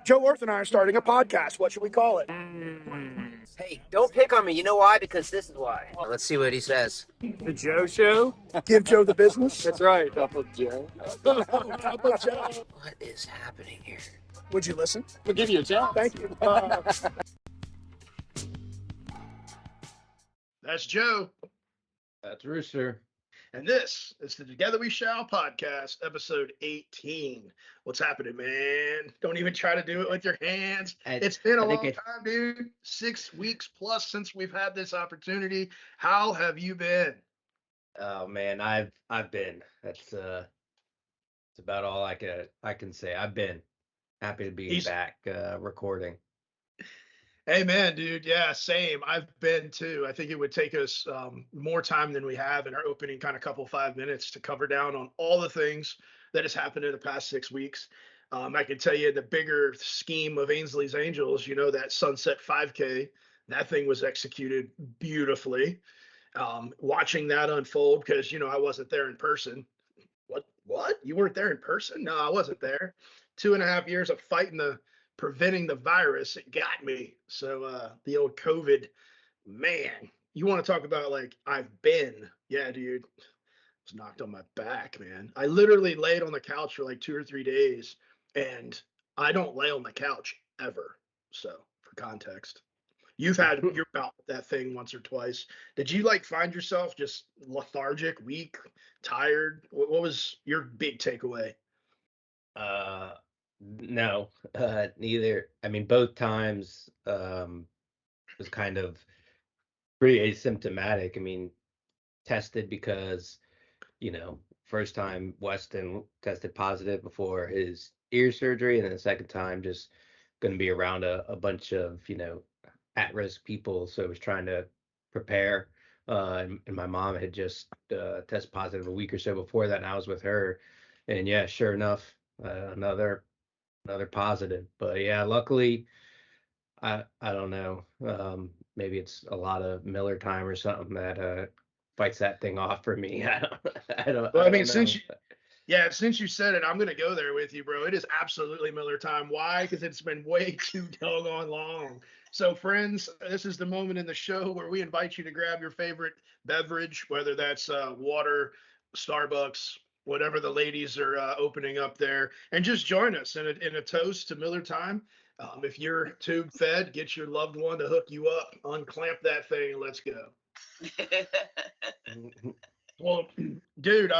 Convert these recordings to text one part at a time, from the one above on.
Joe Orth and I are starting a podcast. What should we call it? Hey, don't pick on me. You know why? Because this is why. Let's see what he says. The Joe Show? Give Joe the business? That's right. Cup of Joe. Cup of Joe. What is happening here? Would you listen? We'll give you a chance. Thank you. That's Joe. That's Rooster. And this is the Together We Shall podcast, episode 18. What's happening, man? Don't even try to do it with your hands. It's been a long time, dude. 6 weeks plus since we've had this opportunity. How have you been? Oh man, I've been. That's about all I can say. I've been happy to be back recording. Hey, man, dude. Yeah, same. I've been too. I think it would take us more time than we have in our opening kind of couple 5 minutes to cover down on all the things that has happened in the past 6 weeks. I can tell you the bigger scheme of Ainsley's Angels, that Sunset 5K, that thing was executed beautifully. Watching that unfold because, I wasn't there in person. What? You weren't there in person? No, I wasn't there. 2.5 years of preventing the virus, it got me. So the old COVID, man, you want to talk about I've been, yeah, dude, I was knocked on my back, man. I literally laid on the couch for 2 or 3 days, and I don't lay on the couch ever. So for context, you've had your bout with that thing once or twice. Did you find yourself just lethargic, weak, tired? What was your big takeaway? No, neither. I mean, both times was kind of pretty asymptomatic. I mean, tested because, first time Weston tested positive before his ear surgery, and then the second time just going to be around a bunch of, at-risk people. So I was trying to prepare. And my mom had just tested positive a week or so before that, and I was with her. And yeah, sure enough, another positive. But yeah, luckily I don't know, maybe it's a lot of Miller time or something that fights that thing off for me. I don't Since you said it, I'm gonna go there with you, bro. It is absolutely Miller time. Why? Because it's been way too doggone long. So friends, this is the moment in the show where we invite you to grab your favorite beverage, whether that's water, Starbucks, whatever the ladies are opening up there, and just join us in a toast to Miller time. If you're tube fed, get your loved one to hook you up, unclamp that thing, and let's go. Well, dude,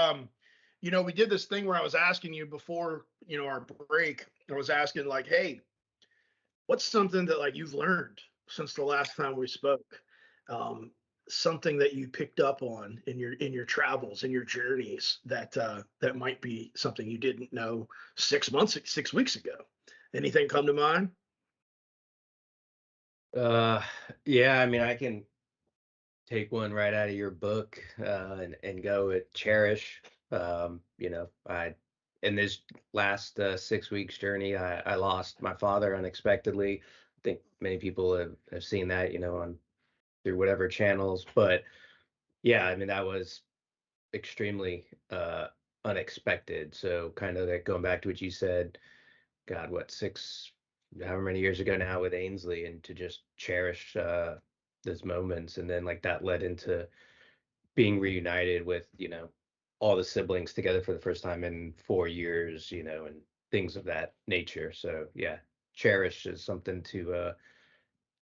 we did this thing where I was asking you before, our break. I was asking hey, what's something that you've learned since the last time we spoke? Something that you picked up on in your travels, in your journeys that might be something you didn't know 6 weeks ago. Anything come to mind? Yeah, I mean, I can take one right out of your book and go with cherish. In this last 6 weeks journey, I lost my father unexpectedly. I think many people have seen that, on through whatever channels, but yeah, I mean, that was extremely unexpected. So kind of going back to what you said, God, however many years ago now with Ainsley, and to just cherish those moments. And then that led into being reunited with, all the siblings together for the first time in 4 years, and things of that nature. So yeah, cherish is something we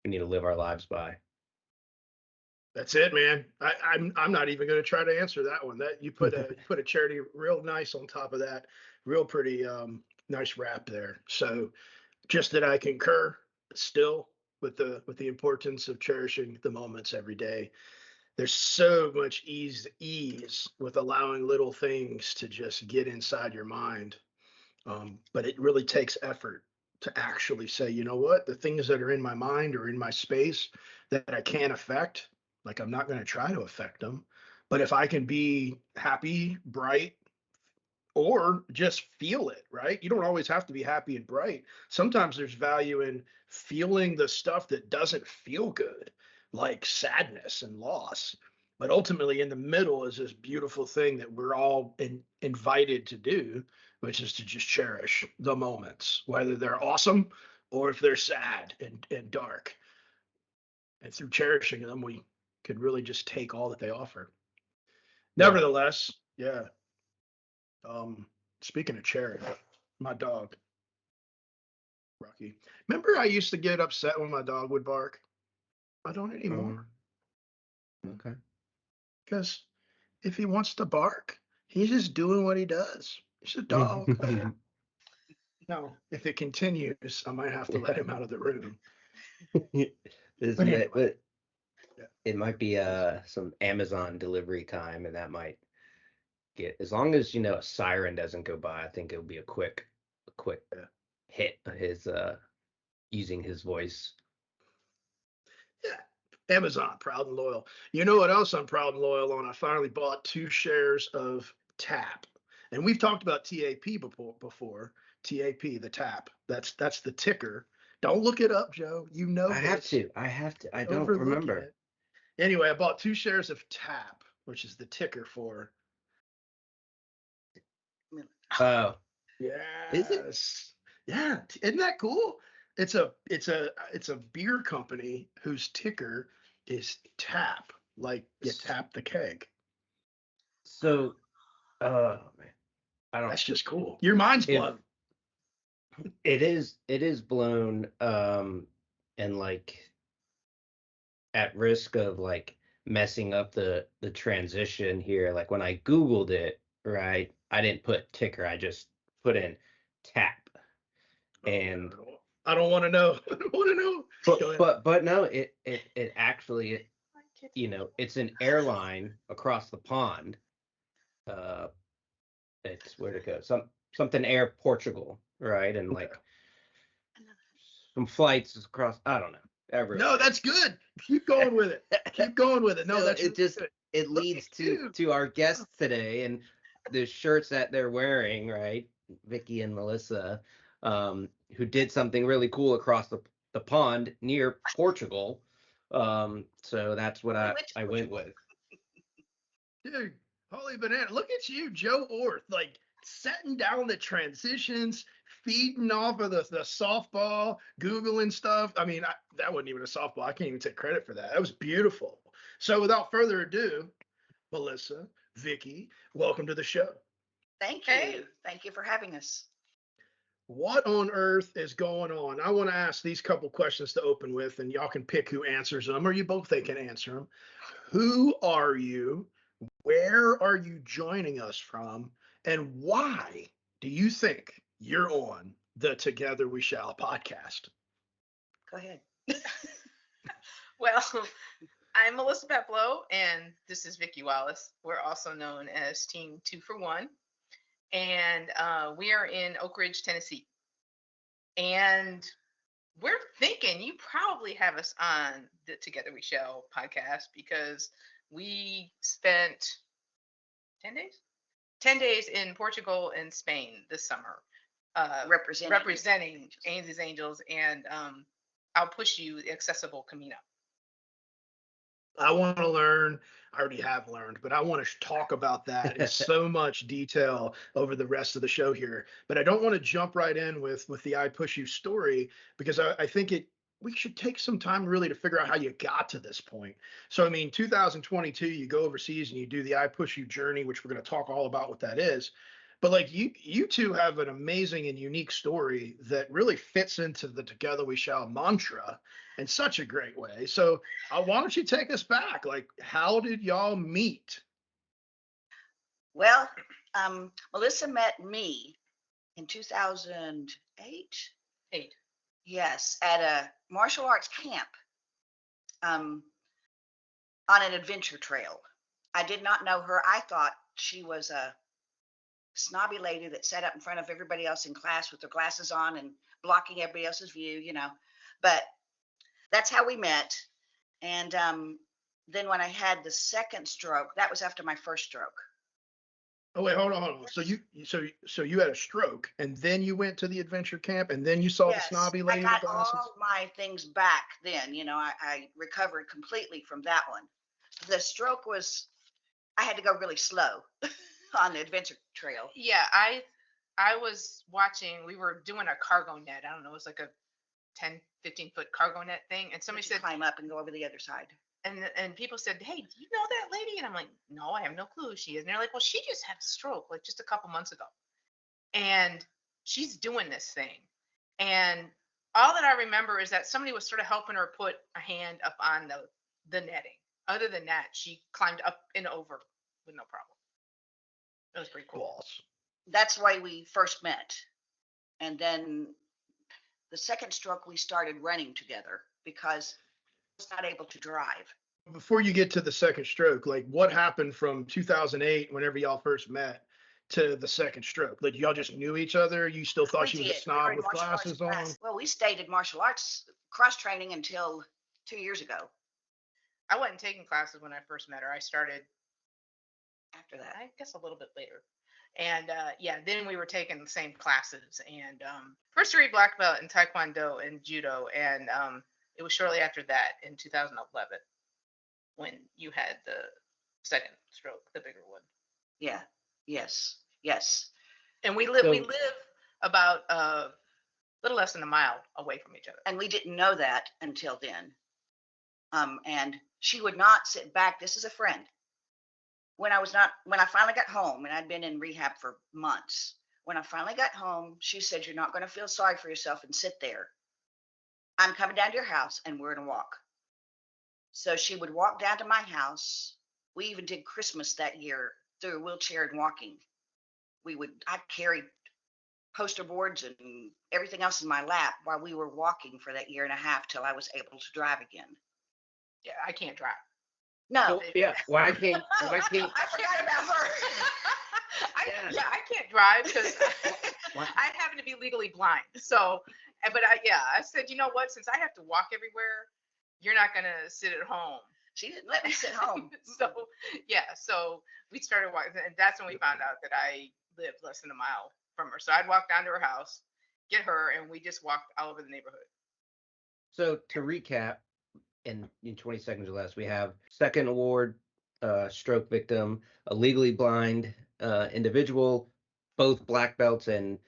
need to live our lives by. That's it, man. I'm not even going to try to answer that one. That you put a charity real nice on top of that, real pretty nice wrap there. So just that I concur still with the importance of cherishing the moments every day. There's so much ease with allowing little things to just get inside your mind, but it really takes effort to actually say, you know what, the things that are in my mind or in my space that I can't affect. I'm not going to try to affect them, but if I can be happy, bright, or just feel it, right? You don't always have to be happy and bright. Sometimes there's value in feeling the stuff that doesn't feel good, like sadness and loss. But ultimately in the middle is this beautiful thing that we're all invited to do, which is to just cherish the moments, whether they're awesome or if they're sad and dark. And through cherishing them, we could really just take all that they offer. Yeah. Nevertheless, yeah. Speaking of cherish, my dog, Rocky. Remember I used to get upset when my dog would bark? I don't anymore. Okay. Because if he wants to bark, he's just doing what he does. He's a dog. Now, if it continues, I might have to let him out of the room. This But anyway. but Yeah. it might be some Amazon delivery time, and that might get, as long as a siren doesn't go by, I think it'll be a quick Yeah. hit of his using his voice. Yeah. Amazon, proud and loyal. You know what else I'm proud and loyal on? I finally bought 2 shares of TAP. And we've talked about TAP before. TAP, the TAP. That's the ticker. Don't look it up, Joe. You know I have this. to. I don't Overlooking remember. it. Anyway, I bought 2 shares of TAP, which is the ticker for. Oh, Yes. is it? Yeah. Isn't that cool? It's a beer company whose ticker is TAP, like you tap the keg. So, oh man, I don't. That's just cool. Your mind's If blown. it is blown, and like at risk of like messing up the transition here. Like when I Googled it, right, I didn't put ticker, I just put in tap. And I don't want to know. I don't want to know. but no, it actually, it's an airline across the pond. It's, where to go, something Air Portugal, right? And like some flights across, I don't know, everywhere. No, that's good. Keep going with it. Keep going with it. No, So that's it really just good. it Look leads at you. to our guests today, and the shirts that they're wearing, right? Vickie and Melissa, who did something really cool across the pond near Portugal. So that's what I went with. Dude, holy banana. Look at you, Joe Orth, like setting down the transitions, feeding off of the softball, Googling stuff. I mean, that wasn't even a softball. I can't even take credit for that. That was beautiful. So without further ado, Melissa, Vickie, welcome to the show. Thank you. Thank you for having us. What on earth is going on? I want to ask these couple questions to open with, and y'all can pick who answers them, or you both they can answer them. Who are you? Where are you joining us from? And why do you think you're on the Together We Shall podcast? Go ahead. Well, I'm Melissa Peplow, and this is Vickie Wallace. We're also known as Team 2 for 1. And we are in Oak Ridge, Tennessee. And we're thinking you probably have us on the Together We Shall podcast because we spent 10 days in Portugal and Spain this summer, representing Ainsley's Angels, and I'll push you the accessible Camino. I want to learn. I already have learned, but I want to talk about that in so much detail over the rest of the show here. But I don't want to jump right in with the I Push You story, because I think we should take some time really to figure out how you got to this point. So, I mean, 2022, you go overseas and you do the I Push You journey, which we're going to talk all about what that is. But like you two have an amazing and unique story that really fits into the Together We Shall mantra in such a great way. So why don't you take us back? Like, how did y'all meet? Well, Melissa met me in 2008. 8. Yes, at a martial arts camp on an adventure trail. I did not know her. I thought she was a snobby lady that sat up in front of everybody else in class with her glasses on and blocking everybody else's view, But that's how we met. And then when I had the second stroke, that was after my first stroke. Oh wait, hold on. So you had a stroke, and then you went to the adventure camp, and then you saw the snobby lady I with got glasses? all my things back then. I recovered completely from that one. The stroke was, I had to go really slow on the adventure trail. Yeah, I I was watching, we were doing a cargo net. I don't know, it was like a 10, 15-foot cargo net thing. And somebody Did you said, climb up and go over the other side. and people said, hey, do you know that lady? And I'm like, no, I have no clue who she is. And they're like, well, she just had a stroke like just a couple months ago. And she's doing this thing. And all that I remember is that somebody was sort of helping her put a hand up on the netting. Other than that, she climbed up and over with no problem. It was pretty cool. Boss. That's why we first met. And then the second stroke, we started running together because I was not able to drive. Before you get to the second stroke, like what happened from 2008, whenever y'all first met, to the second stroke? Like y'all just knew each other? You still thought We she was a did. We were snob in with martial arts glasses on? class. Well, we stayed in martial arts cross training until 2 years ago. I wasn't taking classes when I first met her. I started, After that, I guess, a little bit later. And yeah, then we were taking the same classes. And first degree black belt in Taekwondo and Judo. And it was shortly after that in 2011 when you had the second stroke, the bigger one. yeah, yes. And we live So- about a little less than a mile away from each other. And we didn't know that until then. And she would not sit back. This is a friend. When I finally got home, and I'd been in rehab for months. When I finally got home, she said, you're not going to feel sorry for yourself and sit there. I'm coming down to your house and we're going to walk. So she would walk down to my house. We even did Christmas that year through a wheelchair and walking. I carried poster boards and everything else in my lap while we were walking for that year and a half till I was able to drive again. Yeah, I can't drive. No, Yeah, why can't I forgot about her. I can't drive because I happen to be legally blind. So, but I said, you know what? Since I have to walk everywhere, you're not gonna sit at home. She didn't let me sit home. So we started walking, and that's when we found out that I lived less than a mile from her. So I'd walk down to her house, get her, and we just walked all over the neighborhood. So to recap, in 20 seconds or less, we have second award stroke victim, a legally blind individual, both black belts in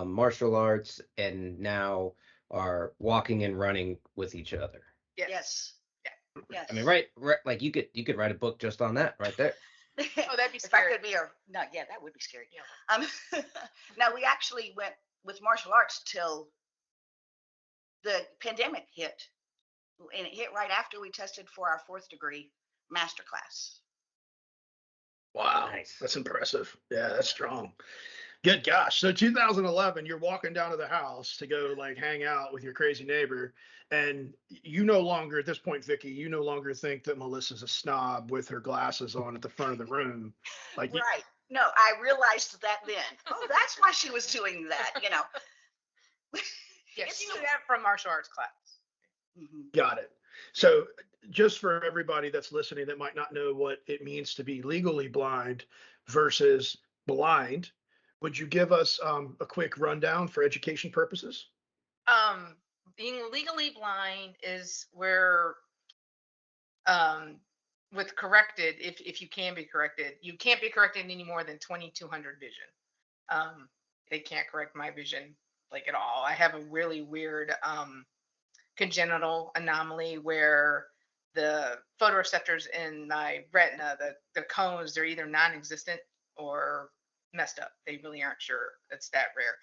martial arts, and now are walking and running with each other. Yes. I mean, right, like you could write a book just on that right there. Oh, that'd be If I scary. could be no, yeah, that would be scary. Yeah. Now we actually went with martial arts till the pandemic hit, and it hit right after we tested for our 4th degree master class. Wow, Nice. that's impressive. Yeah, that's strong. Good gosh. So 2011, you're walking down to the house to go like hang out with your crazy neighbor, and you no longer, at this point, Vicky, you no longer think that Melissa's a snob with her glasses on at the front of the room. Like, Right. No, I realized that then. Oh, that's why she was doing that, Yes, you knew that from martial arts class. Mhm. got it. So just for everybody that's listening that might not know what it means to be legally blind versus blind, would you give us a quick rundown for education purposes? Being legally blind is where, with corrected, if you can be corrected, you can't be corrected any more than 2200 vision. They can't correct my vision like at all. I have a really weird congenital anomaly where the photoreceptors in my retina, the cones, they're either non-existent or messed up. They really aren't sure. It's that rare.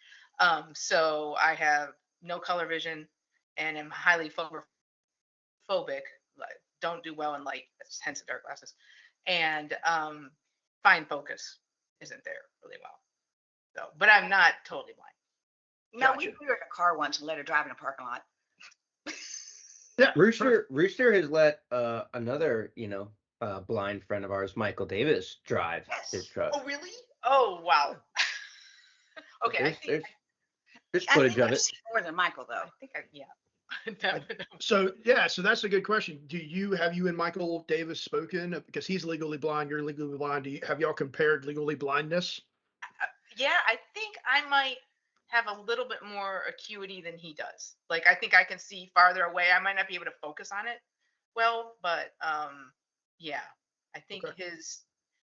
So I have no color vision and am highly photophobic. Like, don't do well in light, hence the dark glasses. And fine focus isn't there really well. So, but I'm not totally blind. No, we Gotcha. threw her in a car once and let her drive in a parking lot. Yeah. Rooster has let another blind friend of ours, Michael Davis, drive Yes. his truck. Oh, really? Oh, wow. Okay, There's I footage think of I've it. seen more than Michael, though. yeah. So that's a good question. Have you and Michael Davis spoken? Because he's legally blind, you're legally blind. Have y'all compared legally blindness? Yeah, I think I might have a little bit more acuity than he does. Like, I think I can see farther away. I might not be able to focus on it well, but yeah, I think Okay.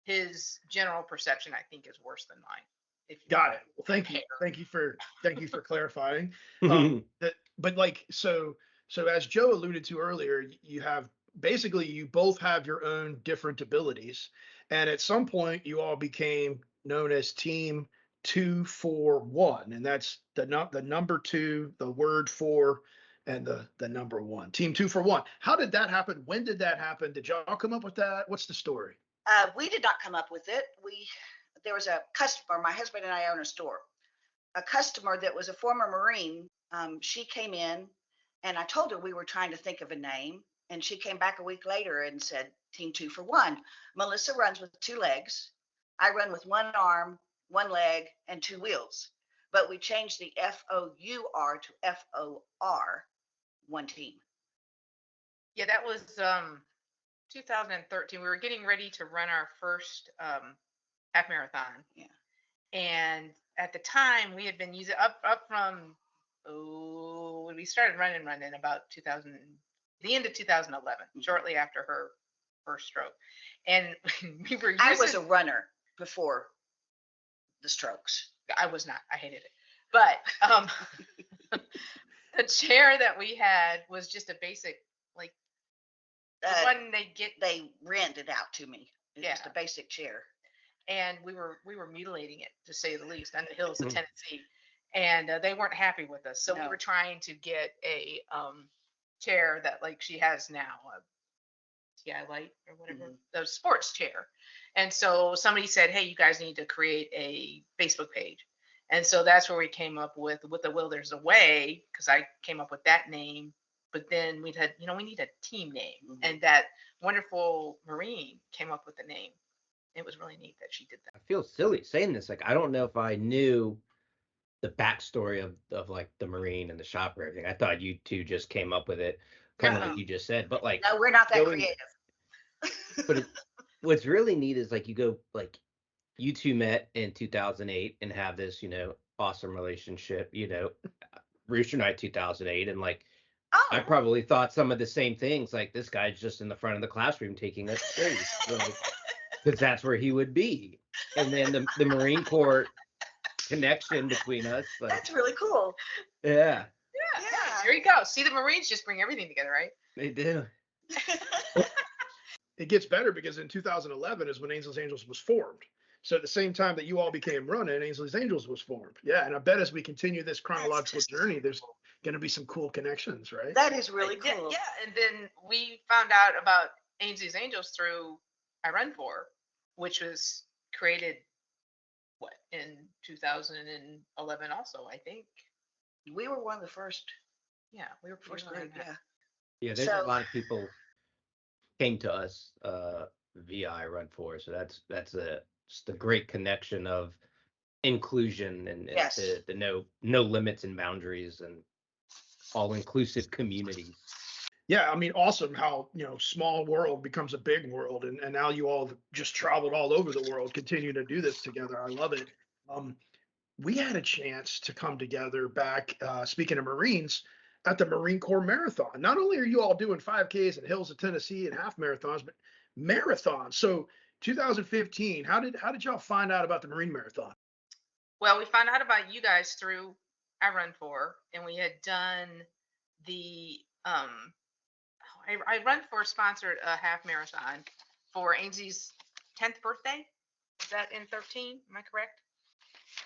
his general perception, I think, is worse than mine. If Got it. Well, thank you. compare. Thank you for clarifying. But like, so as Joe alluded to earlier, you have basically you both have your own different abilities. And at some point you all became known as Team 241. And that's the number two, the word four, and the number one. Team 241. How did that happen? When did that happen? Did y'all come up with that? What's the story? We did not come up with it. There was a customer. My husband and I own a store. A customer that was a former Marine. She came in, and I told her we were trying to think of a name, and she came back a week later and said, "Team 241." Melissa runs with 2 legs. I run with 1 arm, 1 leg, and 2 wheels. But we changed the FOUR to FOR, one team. Yeah, that was 2013. We were getting ready to run our first half marathon. Yeah. And at the time we had been using up from when we started running about 2000, the end of 2011, shortly after her first stroke. And we were using, I was a runner before the strokes. I was not. I hated it. But the chair that we had was just a basic, like the one They rented out to me. It's Yeah. just a basic chair. and we were mutilating it, to say the least, on the hills of Tennessee, and they weren't happy with us. So we No. were trying to get a chair that like she has now, a TI Light or whatever, the sports chair. And so somebody said, "Hey, you guys need to create a Facebook page." And so that's where we came up with the Will There's a Way, because I came up with that name. But then we need a team name, and that wonderful Marine came up with the name. It was really neat that she did that. I feel silly saying this. Like, I don't know if I knew the backstory of like the Marine and the shop or everything. I thought you two just came up with it, kind of No. like you just said. But like, No, we're not that going- creative. but what's really neat is like you go like you two met in 2008 and have this awesome relationship. Rooster Night 2008, and like I Oh, probably thought some of the same things. Like, this guy's just in the front of the classroom taking us serious, because that's where he would be. And then the Marine Corps connection between us, like, that's really cool. yeah, Yeah. There you go. See, the Marines just bring everything together, right? they do. It gets better because in 2011 is when Ainsley's Angels was formed. So at the same time that you all became running, Ainsley's Angels was formed. Yeah, and I bet as we continue this chronological journey, there's going to be some cool connections, right? That is really cool. Yeah, and then we found out about Ainsley's Angels through I Run For, which was created in 2011 also, I think. We were one of the first Yeah, we were group. that. Yeah, there's a lot of people came to us via I Run For, so that's just a great connection of inclusion and Yes. the no limits and boundaries and all inclusive communities. Yeah, I mean, awesome how, small world becomes a big world. And now you all have just traveled all over the world, continue to do this together. I love it. We had a chance to come together back, speaking of Marines, at the Marine Corps Marathon. Not only are you all doing 5Ks in hills of Tennessee and half marathons, but marathons. So 2015, how did y'all find out about the Marine Marathon? Well, we found out about you guys through I Run For, and we had done the I Run For sponsored a half marathon for Ainsley's 10th birthday. Is that in 13? Am I correct?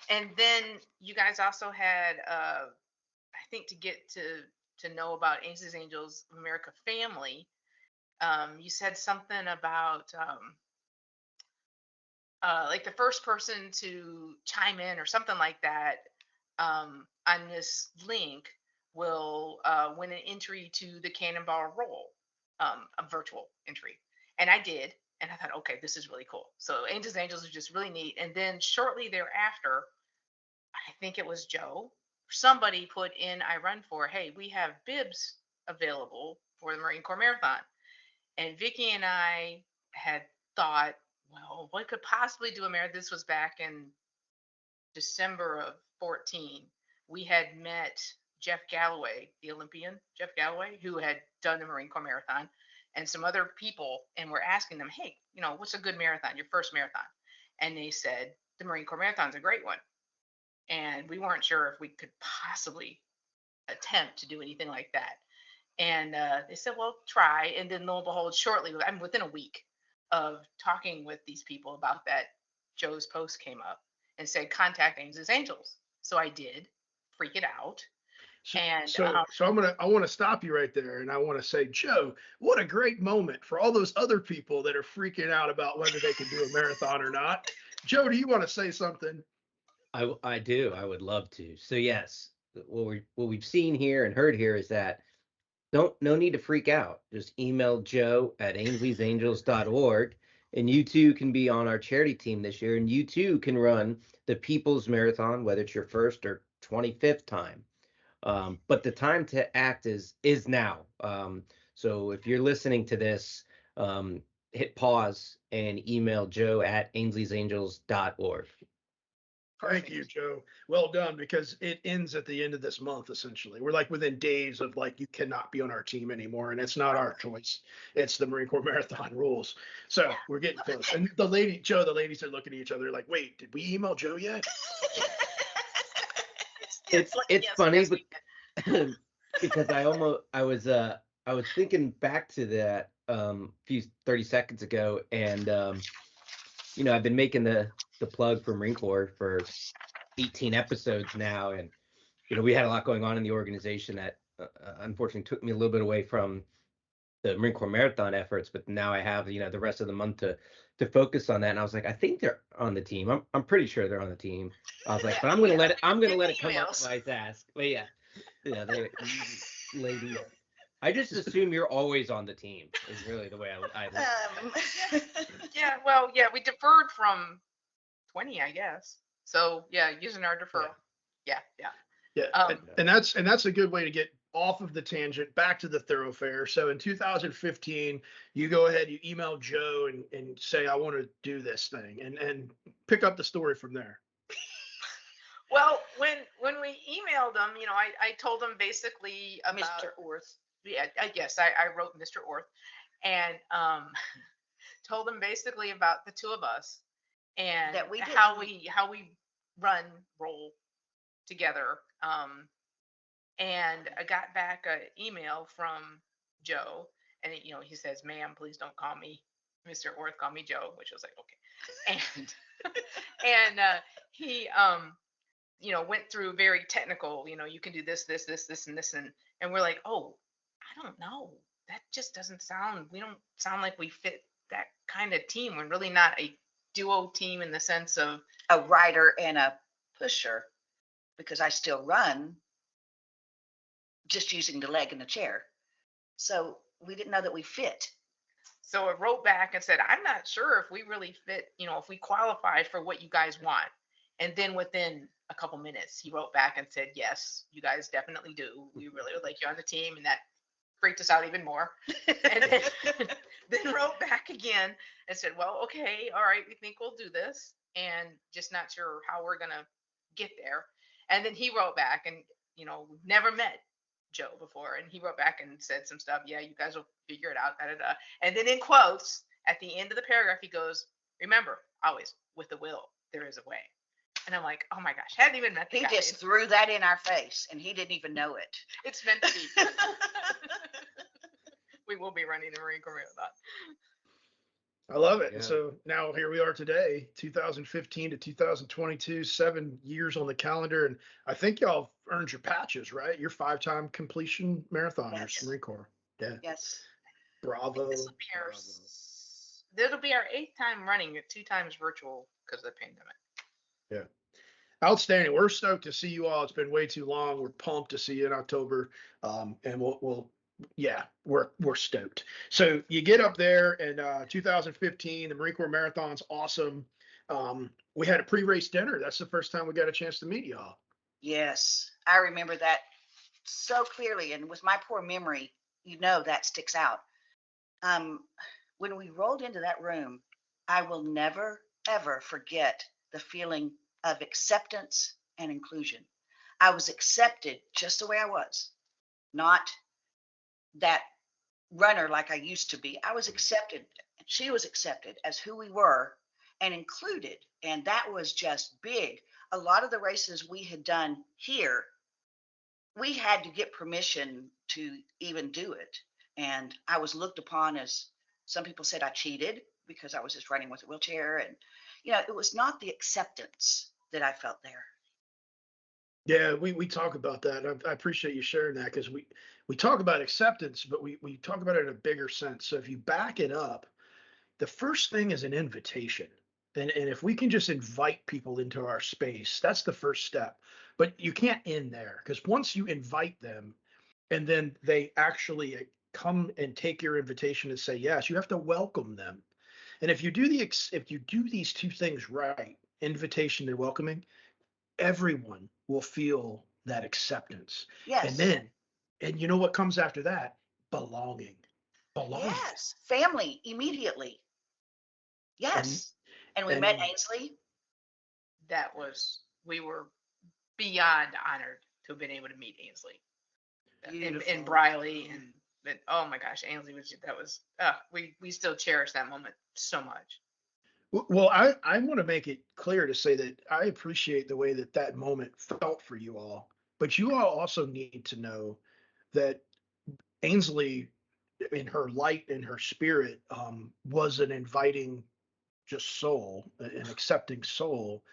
And then you guys also had I think to get to know about Ainsley's Angels of America family, you said something about like the first person to chime in or something like that on this link will win an entry to the Cannonball Roll, a virtual entry. And I did. And I thought, okay, this is really cool. So Angels is just really neat. And then shortly thereafter, I think it was Joe, somebody put in I Run For, hey, we have bibs available for the Marine Corps Marathon. And Vicky and I had thought, well, what could possibly do a marathon? This was back in December of 14. We had met Jeff Galloway, the Olympian, Jeff Galloway, who had done the Marine Corps Marathon, and some other people, and we're asking them, hey, what's a good marathon, your first marathon? And they said, the Marine Corps Marathon's a great one. and we weren't sure if we could possibly attempt to do anything like that. And they said, well, try. And then lo and behold, shortly, I'm within a week of talking with these people about that, Joe's post came up and said, contact Ainsley's Angels. So I did, freak it out. So, And so I want to stop you right there, and I want to say, Joe, what a great moment for all those other people that are freaking out about whether they can do a marathon or not. Joe, do you want to say something? I do. I would love to. So yes, what we've seen here and heard here is that no need to freak out. Just email Joe at Ainsley'sAngels.org, and you too can be on our charity team this year, and you too can run the People's Marathon, whether it's your first or 25th time. But the time to act is now. So if you're listening to this, hit pause and email Joe at Ainsley'sAngels.org. Thank you, Joe. Well done, because it ends at the end of this month, essentially. We're like within days of like, you cannot be on our team anymore. And it's not our choice. It's the Marine Corps Marathon rules. So we're getting close. And the ladies are looking at each other like, wait, did we email Joe yet? It's yes, funny, yes, we but because I was thinking back to that few 30 seconds ago, and I've been making the plug for Marine Corps for 18 episodes now, and we had a lot going on in the organization that unfortunately took me a little bit away from the Marine Corps Marathon efforts, but now I have the rest of the month to focus on that. And I was like, I think they're on the team. I'm pretty sure they're on the team. I was like, but I'm gonna let it come up if I ask. But yeah, they ladies. I just assume you're always on the team is really the way I look at it. Yeah, well, yeah, we deferred from 20, I guess. So yeah, using our deferral. Yeah. Yeah, and that's a good way to get off of the tangent back to the thoroughfare. So in 2015, you go ahead, you email Joe and say, I want to do this thing, and pick up the story from there. Well, when we emailed them, I told them basically about Mr. Orth. Yeah, I wrote Mr. Orth, and told them basically about the two of us and That we how we roll together. And I got back an email from Joe, and he says, "Ma'am, please don't call me Mr. Orth, call me Joe," which was like, okay. And he went through very technical. You can do this, and this, and we're like, oh, I don't know. That just doesn't sound. We don't sound like we fit that kind of team. We're really not a duo team in the sense of A rider and a pusher, because I still run just using the leg and the chair. So we didn't know that we fit. So I wrote back and said, I'm not sure if we really fit, if we qualify for what you guys want. And then within a couple minutes, he wrote back and said, yes, you guys definitely do. We really would like you on the team. And that freaked us out even more. And then wrote back again and said, well, okay, all right, we think we'll do this. And just not sure how we're going to get there. And then he wrote back and, we've never met Joe before, and he wrote back and said some stuff. Yeah, you guys will figure it out. Da, da, da. And then in quotes at the end of the paragraph, he goes, "Remember, always with the will, there is a way." And I'm like, oh my gosh, hadn't even met the guy. He just threw that in our face, and he didn't even know it. It's meant to be. We will be running the Marine Corps Marathon. I love it. Yeah. So now here we are today, 2015 to 2022, 7 years on the calendar. And I think y'all earned your patches, right? You're 5-time completion marathoners, Yes. Marine Corps. Yeah. Yes. Bravo. It'll be our 8th time running it, 2 times virtual because of the pandemic. Yeah. Outstanding. We're stoked to see you all. It's been way too long. We're pumped to see you in October. And we're stoked. So you get up there in 2015, the Marine Corps Marathon's awesome. We had a pre-race dinner. That's the first time we got a chance to meet y'all. Yes. I remember that so clearly. And with my poor memory, that sticks out. When we rolled into that room, I will never, ever forget the feeling of acceptance and inclusion. I was accepted just the way I was, not that runner like I used to be. I was accepted. She was accepted as who we were and included. And that was just big. a lot of the races we had done here, we had to get permission to even do it. And I was looked upon as, some people said I cheated because I was just running with a wheelchair. And, it was not the acceptance that I felt there. Yeah, we talk about that. I appreciate you sharing that, because we talk about acceptance, but we talk about it in a bigger sense. So if you back it up, the first thing is an invitation. And if we can just invite people into our space, that's the first step. But you can't end there, because once you invite them and then they actually come and take your invitation and say yes, you have to welcome them. And if you do these two things right, invitation and welcoming, everyone will feel that acceptance. And Yes. then, and you know what comes after that? Belonging. Belonging. Yes. Family immediately. Yes. And we met Ainsley. We were beyond honored to have been able to meet Ainsley and Beautiful. Briley, and oh my gosh, Ainsley we still cherish that moment so much. Well, I want to make it clear to say that I appreciate the way that moment felt for you all, but you all also need to know that Ainsley, in her light and her spirit, was an inviting just soul, an accepting soul.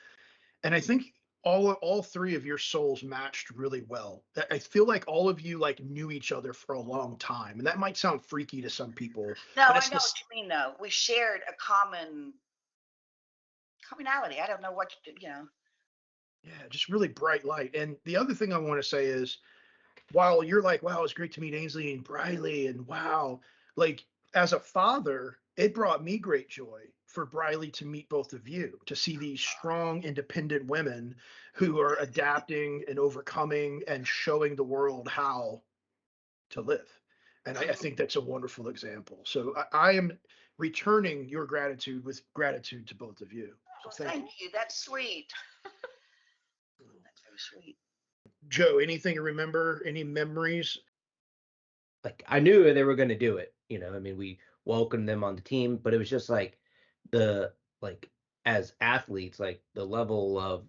And I think all three of your souls matched really well. I feel like all of you like knew each other for a long time, and that might sound freaky to some people. No, but I it's know what you mean, though. We shared a commonality. I don't know what Yeah, just really bright light. And the other thing I want to say is, while you're like, wow, it's great to meet Ainsley and Briley, and wow, like as a father, it brought me great joy for Briley to meet both of you, to see these strong, independent women who are adapting and overcoming and showing the world how to live. And I think that's a wonderful example. So I am returning your gratitude with gratitude to both of you. So Thank you. That's sweet. That's very sweet. Joe, anything you remember? Any memories? Like I knew they were going to do it. I mean, we welcomed them on the team, but it was just like the like as athletes, like the level of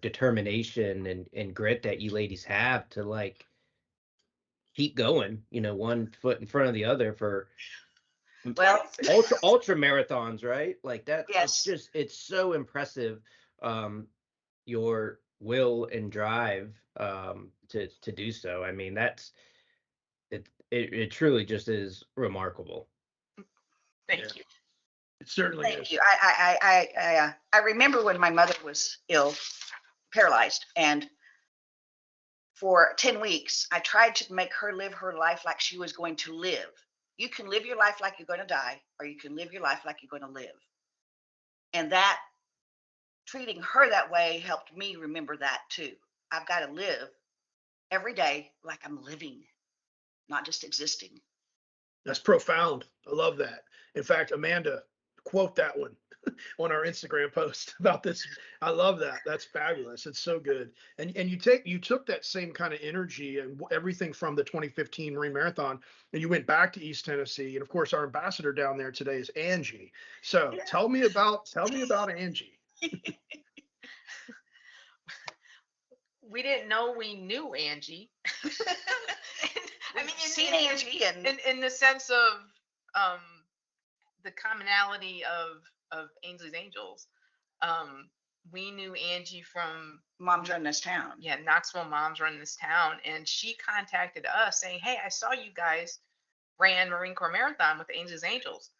determination and grit that you ladies have to like keep going. One foot in front of the other for Well, ultra marathons, right? Like that. yes. It's so impressive. Your will and drive to do so. I mean, it truly just is remarkable. Thank you. It certainly Thank is. you. I remember when my mother was ill, paralyzed, and for 10 weeks, I tried to make her live her life like she was going to live. You can live your life like you're going to die, or you can live your life like you're going to live. And that treating her that way helped me remember that too. I've got to live every day like I'm living, not just existing. That's profound. I love that. In fact, Amanda, quote that one on our Instagram post about this. I love that. That's fabulous. It's so good. And you took that same kind of energy and everything from the 2015 Marine Marathon, and you went back to East Tennessee. And of course, our ambassador down there today is Angie. So tell me about Angie. We didn't know we knew Angie. I mean, seen Angie and in the sense of the commonality of Ainsley's Angels. We knew Angie from Moms Run This Town. Yeah, Knoxville Moms Run This Town, and she contacted us saying, "Hey, I saw you guys ran Marine Corps Marathon with Ainsley's Angels.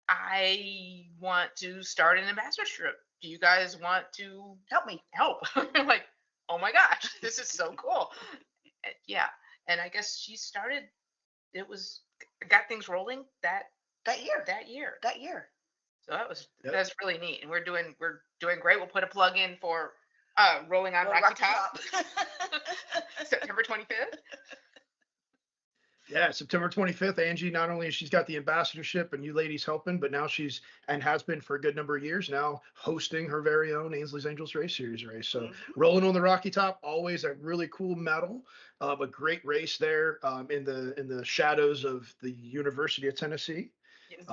I want to start an ambassadorship. Do you guys want to help me?" We're like, oh my gosh, this is so cool. Yeah. And I guess she started, got things rolling that year. So that's really neat. And we're doing great. We'll put a plug in for Rolling on Rocky Top. September 25th. Yeah, September 25th. Angie, not only she's got the ambassadorship and you ladies helping, but now she's and has been for a good number of years now hosting her very own Ainsley's Angels Race Series race. So Rolling on the Rocky Top, always a really cool medal of a great race there in the shadows of the University of Tennessee. Yes.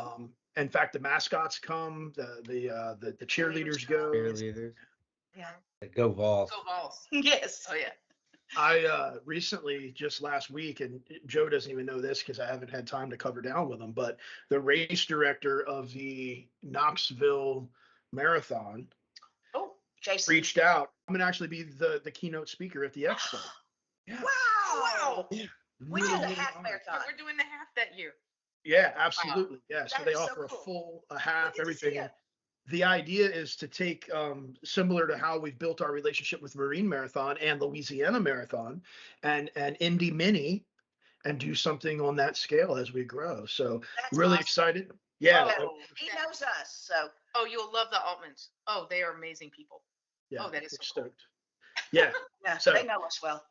In fact, the mascots come, the cheerleaders go. Cheerleaders. Yeah. Go Vols. Go Vols. Yes. Oh yeah. I recently, just last week, and Joe doesn't even know this because I haven't had time to cover down with him, but the race director of the Knoxville Marathon Oh, Jason. reached out. I'm going to actually be the keynote speaker at the expo. Yeah. Wow. Yeah. We Really, did the really half honored. marathon. yeah, we're doing the half that year. Yeah, absolutely. Yeah. So That they is so offer a cool. full, a half, Good to see everything. ya. And the idea is to take, similar to how we've built our relationship with Marine Marathon and Louisiana Marathon and Indy Mini, and do something on that scale as we grow. So That's really awesome. excited. Yeah. Oh, He that- knows us, so oh, you'll love the Altmans. Oh, they are amazing people. Yeah. Oh, that is so cool. stoked. Yeah. yeah, So- they know us well.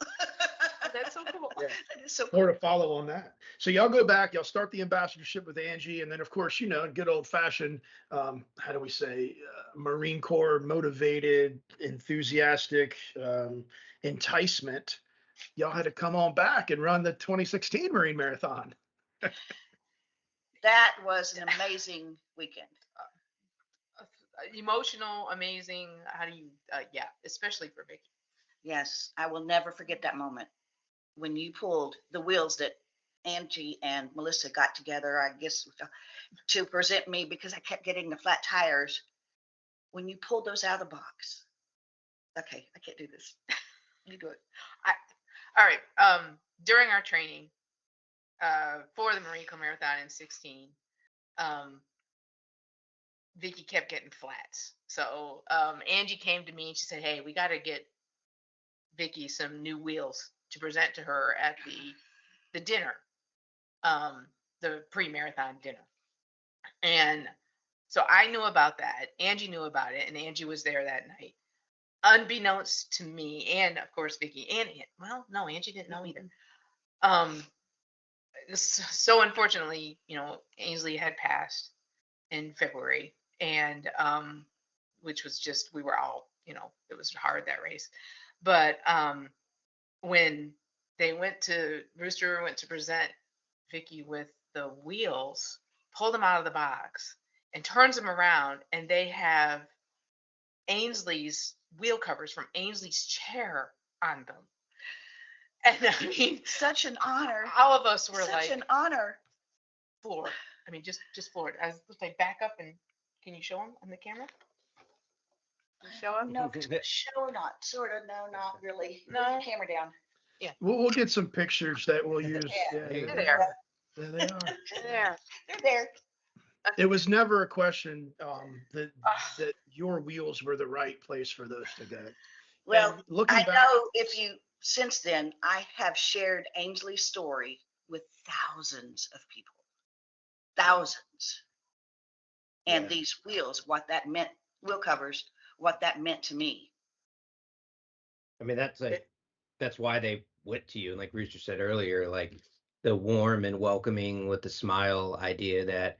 Oh, that's so cool. Yeah. That is so cool. More to follow on that. So y'all go back, y'all start the ambassadorship with Angie, and then of course, you know, good old fashioned, how do we say, Marine Corps motivated, enthusiastic, enticement. Y'all had to come on back and run the 2016 Marine Marathon. That was an amazing weekend. Emotional, amazing. How do you? Yeah, especially for Vicky. Yes, I will never forget that moment when you pulled the wheels that Angie and Melissa got together, I guess, to present me because I kept getting the flat tires. When you pulled those out of the box. Okay, I can't do this. You do it. All right. During our training, for the Marine Corps Marathon in 16, Vicky kept getting flats. So Angie came to me and she said, "Hey, we got to get Vicky some new wheels to present to her at the dinner, the pre-marathon dinner." And so I knew about that. Angie knew about it, and Angie was there that night, unbeknownst to me, and of course Vicky. And well, no, Angie didn't know either. So unfortunately, you know, Ainsley had passed in February, and which was just, we were all, you know, it was hard, that race. But when Rooster went to present Vicky with the wheels, pulled them out of the box and turns them around, and they have Ainsley's wheel covers from Ainsley's chair on them. And I mean, Such an honor. all of us were Such like an honor. floored. I mean, just floored. I was like, back up, and can you show them on the camera? Can you show them? No, sure not. Sort of. No, not really. No. Move the camera down. We'll get some pictures that we'll use. Yeah. Yeah, They're there. there they are. There. They're there. It was never a question that your wheels were the right place for those to go. Well, And looking I back, know since then, I have shared Ainsley's story with thousands of people. Thousands. And Yeah. these wheels, what that meant, wheel covers, what that meant to me. I mean, that's why they went to you. And like Rooster said earlier, like the warm and welcoming with the smile idea that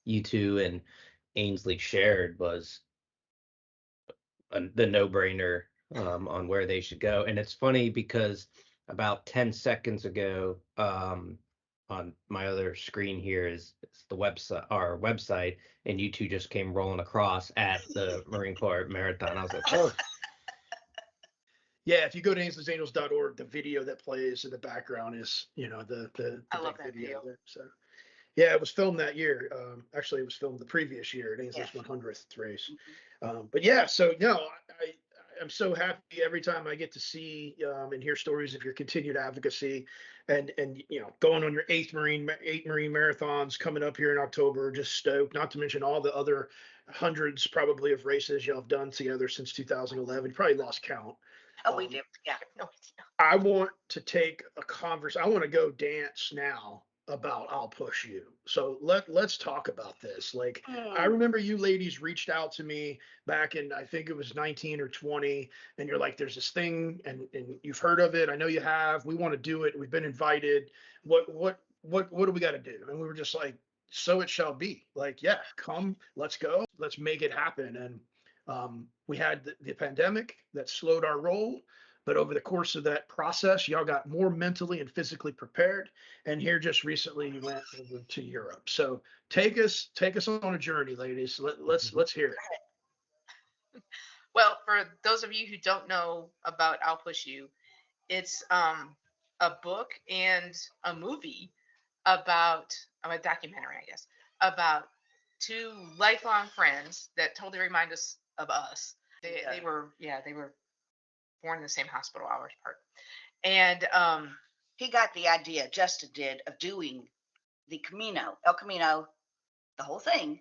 you two and Ainsley shared was the no-brainer on where they should go. And it's funny because about 10 seconds ago, on my other screen here is the website, our website, and you two just came rolling across at the Marine Corps Marathon. I was like, oh. yeah, if you go to Ainsley'sAngels.org, the video that plays in the background is, you know, the I love big that video. there. So yeah, it was filmed that year. Actually, it was filmed the previous year at Ainsley's Yeah. 100th race. But yeah, so no, I'm so happy every time I get to see and hear stories of your continued advocacy, and you know, going on your eight Marine marathons coming up here in October. Just stoked. Not to mention all the other hundreds probably of races y'all have done together since 2011. You probably lost count. Oh, we did. Yeah. No, I want to take a I want to go dance now about I'll Push You. So let's talk about this. Like, I remember you ladies reached out to me back in, I think it was 19 or 20, and you're like, there's this thing, and you've heard of it. I know you have. We want to do it. We've been invited. What do we got to do? And we were just like, so it shall be. Like, yeah, come, let's go. Let's make it happen. And we had the pandemic that slowed our roll. But over the course of that process, y'all got more mentally and physically prepared. And here just recently you went over to Europe. So take us on a journey, ladies. Let's hear it. Well, for those of you who don't know about I'll Push You, it's a book and a movie about a documentary, I guess, about two lifelong friends that totally remind us of us. They were they were born in the same hospital hours apart. And He got the idea, Justin did, of doing the Camino, El Camino, the whole thing.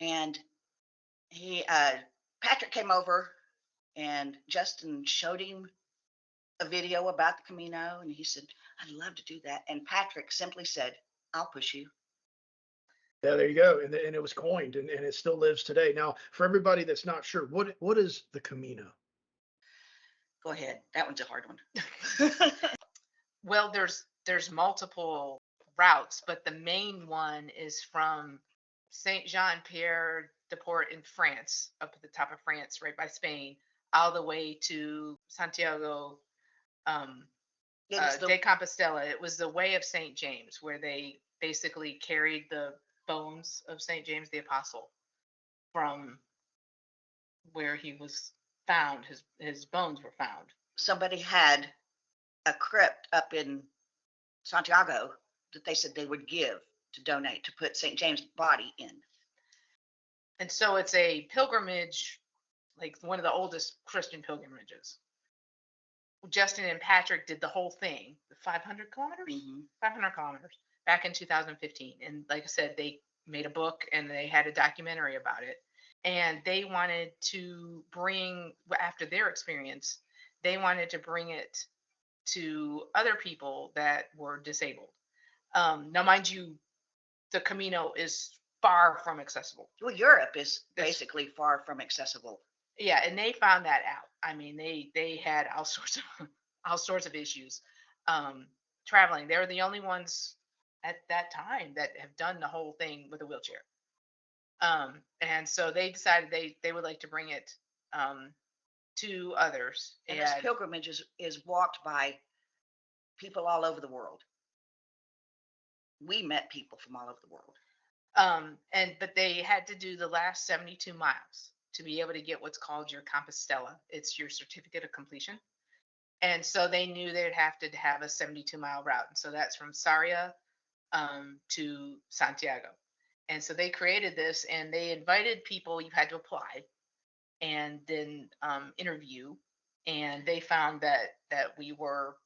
And he, Patrick came over and Justin showed him a video about the Camino. And he said, I'd love to do that. And Patrick simply said, I'll push you. Yeah, there you go. And it was coined and it still lives today. Now, for everybody that's not sure, what is the Camino? Go ahead. That one's a hard one. well, there's multiple routes, but the main one is from Saint Jean Pierre de Port in France, up at the top of France, right by Spain, all the way to Santiago de Compostela. It was the way of Saint James, where they basically carried the bones of Saint James the Apostle from where he was found. His bones were found. Somebody had a crypt up in Santiago that they said they would give to donate to put St. James' body in. And so it's a pilgrimage, like one of the oldest Christian pilgrimages. Justin and Patrick did the whole thing, the 500 kilometers, 500 kilometers back in 2015. And like I said, they made a book and they had a documentary about it. And they wanted to bring, after their experience, they wanted to bring it to other people that were disabled. Now, mind you, the Camino is far from accessible. Well, Europe is basically far from accessible. Yeah, and they found that out. I mean, they had all sorts of issues traveling. They were the only ones at that time that have done the whole thing with a wheelchair. And so they decided they would like to bring it to others. And this pilgrimage is walked by people all over the world. We met people from all over the world. But they had to do the last 72 miles to be able to get what's called your Compostela. It's your certificate of completion. And so they knew they'd have to have a 72-mile route. And so that's from Sarria to Santiago. And so they created this and they invited people. You had to apply and then interview. And they found that we were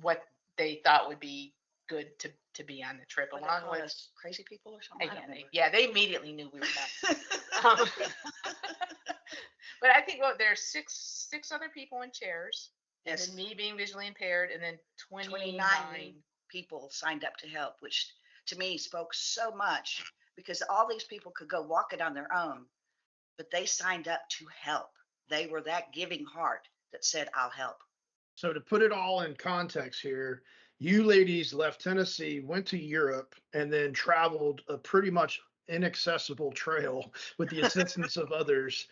what they thought would be good to be on the trip, along with us crazy people or something. They immediately knew we were nuts. But I think there's six other people in chairs, yes. And then me being visually impaired, and then 29 people signed up to help, which to me spoke so much because all these people could go walk it on their own, but they signed up to help. They were that giving heart that said, I'll help. So to put it all in context here, you ladies left Tennessee, went to Europe, and then traveled a pretty much inaccessible trail with the assistance of others.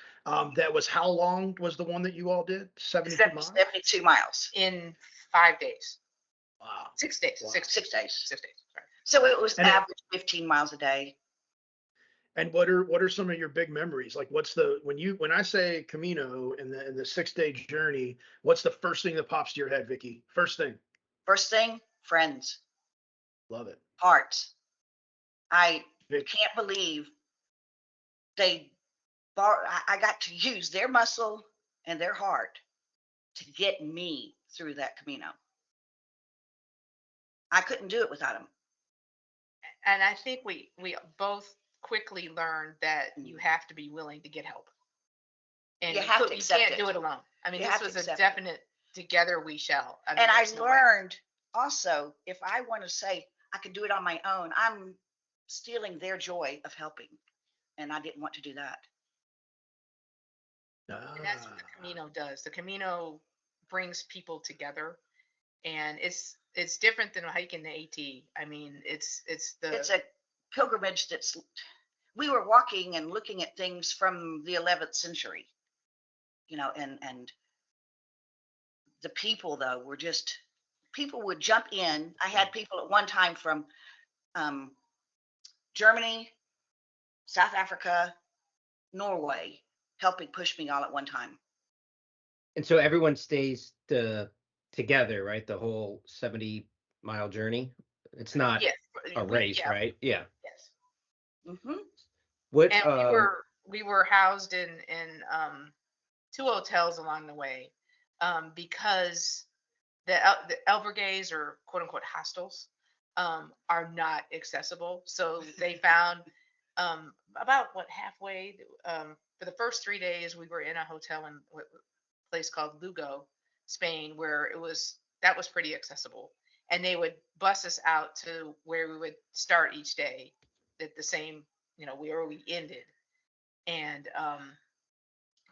That was how long was the one that you all did? 72 miles? 72 miles. in 5 days. Wow. 6 days. Wow. 6 days. 6 days. Sorry. So it was average 15 miles a day. And what are some of your big memories? Like when I say Camino and the 6-day journey, what's the first thing that pops to your head, Vicky? First thing, friends. Love it. Hearts. I Vicky. can't believe I got to use their muscle and their heart to get me through that Camino. I couldn't do it without them. And I think we both quickly learned that you have to be willing to get help. And you can't do it alone. I mean, this was a definite together we shall. I mean, and I learned also, if I want to say I can do it on my own, I'm stealing their joy of helping. And I didn't want to do that. And that's what the Camino does. The Camino brings people together, and it's different than hiking the AT. I mean, it's a pilgrimage we were walking and looking at things from the 11th century, and the people though were just, people would jump in. I had people at one time from Germany, South Africa, Norway, helping push me all at one time. And so everyone stays together, right? The whole 70-mile journey. It's not Yes. a race, right? Yeah. Yes. Hmm. What? And we were housed in 2 hotels along the way, because the albergues, or quote unquote hostels, are not accessible. So they found, about halfway, for the first 3 days we were in a hotel in a place called Lugo, Spain, where that was pretty accessible, and they would bus us out to where we would start each day at the same, where we ended, and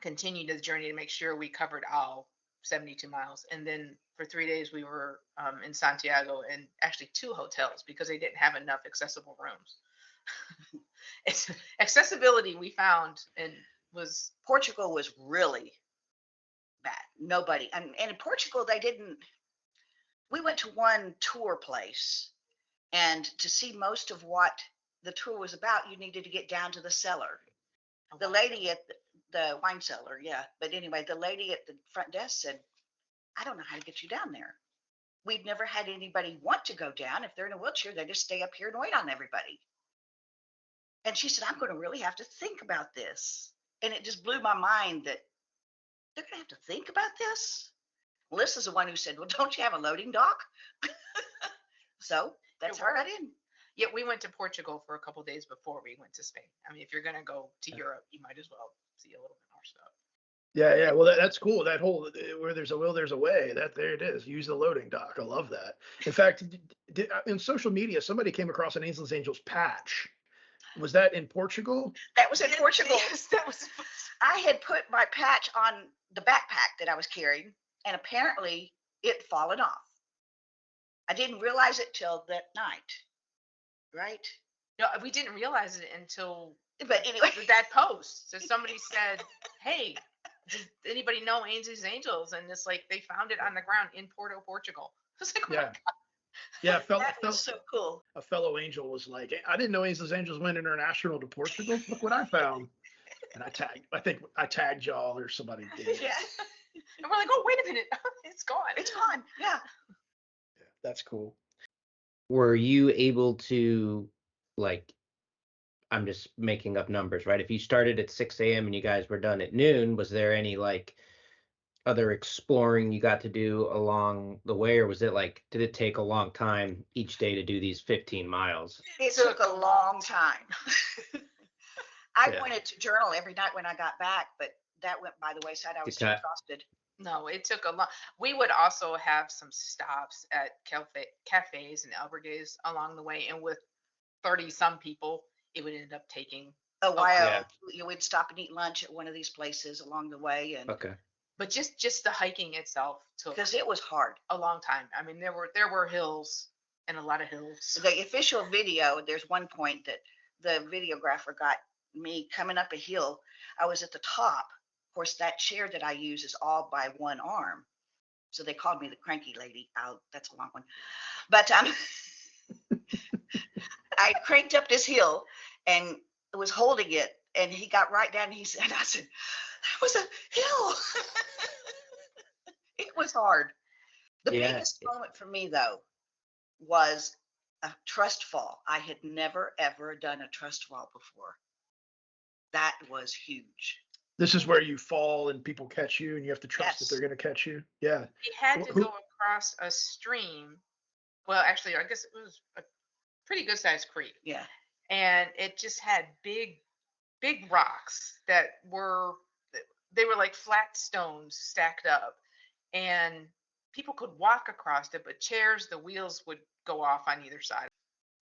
continued the journey to make sure we covered all 72 miles. And then for 3 days we were in Santiago, and actually 2 hotels, because they didn't have enough accessible rooms. It's accessibility, we found, and was Portugal was really bad. Nobody, and in Portugal we went to one tour place, and to see most of what the tour was about, you needed to get down to the cellar. The lady at the wine cellar, yeah. But anyway, the lady at the front desk said, I don't know how to get you down there. We've never had anybody want to go down. If they're in a wheelchair, they just stay up here and wait on everybody. And she said, I'm going to really have to think about this. And it just blew my mind that they're going to have to think about this. Melissa's the one who said, well, don't you have a loading dock? So that's how I got in. Yeah, we went to Portugal for a couple days before we went to Spain. I mean, if you're going to go to Europe, you might as well see a little bit more stuff. Yeah. Well, that's cool. That whole where there's a will, there's a way. There it is. Use the loading dock. I love that. In fact, in social media, somebody came across an Ainsley's Angels patch. Was that in Portugal? That was in Portugal. Yes, that was. I had put my patch on the backpack that I was carrying, and apparently it had fallen off. I didn't realize it till that night, right? No, we didn't realize it until But anyway, that post. So somebody said, hey, does anybody know Ainsley's Angels? And it's like they found it on the ground in Porto, Portugal. I was like, oh my God. Yeah, that was so cool. A fellow angel was like, I didn't know Ainsley's Angels went international to Portugal. Look what I found. And I think I tagged y'all or somebody did. Yeah, And we're like, oh, wait a minute. It's gone. it's gone. Yeah. Yeah, that's cool. Were you able to, like, I'm just making up numbers, right? If you started at 6 a.m. and you guys were done at noon, was there any like other exploring you got to do along the way, or was it like, did it take a long time each day to do these 15 miles? It took a long time. I Yeah. wanted to journal every night when I got back, but that went by the wayside. I was too exhausted. No, it took a lot. We would also have some stops at cafes and albergues along the way, and with 30 some people, it would end up taking A while. Yeah. You would stop and eat lunch at one of these places along the way, and Okay. But just the hiking itself took because it was hard. a long time. I mean, there were hills, and a lot of hills. The official video, there's one point that the videographer got me coming up a hill. I was at the top. Of course, that chair that I use is all by one arm. So they called me the cranky lady. That's a long one. But I cranked up this hill and was holding it. And he got right down. And I said, that was a hill. It was hard. The Yeah. biggest moment for me, though, was a trust fall. I had never, ever done a trust fall before. That was huge. This is where you fall and people catch you and you have to trust that Yes. they're going to catch you. Yeah. We had to Who- go across a stream. Well, actually, I guess it was a pretty good sized creek. Yeah. And it just had big rocks that were like flat stones stacked up, and people could walk across it, but chairs, the wheels would go off on either side.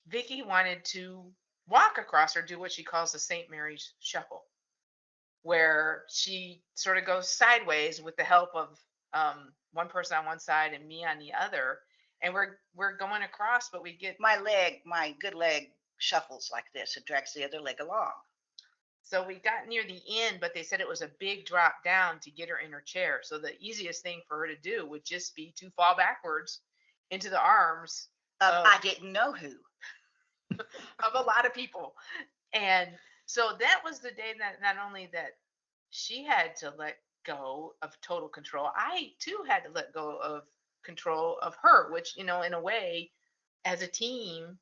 Vicky wanted to walk across, or do what she calls the St. Mary's shuffle, where she sort of goes sideways with the help of one person on one side and me on the other, and we're going across, but we get My good leg shuffles like this. It drags the other leg along. So we got near the end, but they said it was a big drop down to get her in her chair. So the easiest thing for her to do would just be to fall backwards into the arms I didn't know who. of a lot of people. And so that was the day that not only that she had to let go of total control. I too had to let go of control of her, which, in a way, as a team,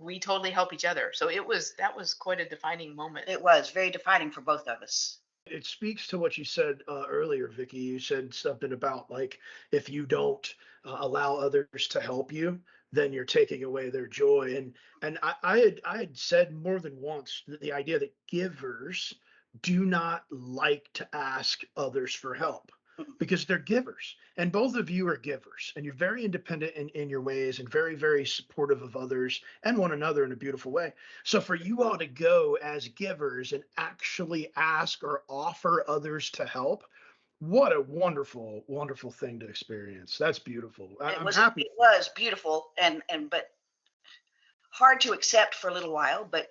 we totally help each other. So that was quite a defining moment. It was very defining for both of us. It speaks to what you said earlier, Vicky. You said something about like if you don't allow others to help you, then you're taking away their joy. And I had said more than once that the idea that givers do not like to ask others for help because they're givers. And both of you are givers, and you're very independent in your ways and very, very supportive of others and one another in a beautiful way. So for you all to go as givers and actually ask or offer others to help, what a wonderful, wonderful thing to experience. That's beautiful. I'm happy. It was beautiful and but hard to accept for a little while. But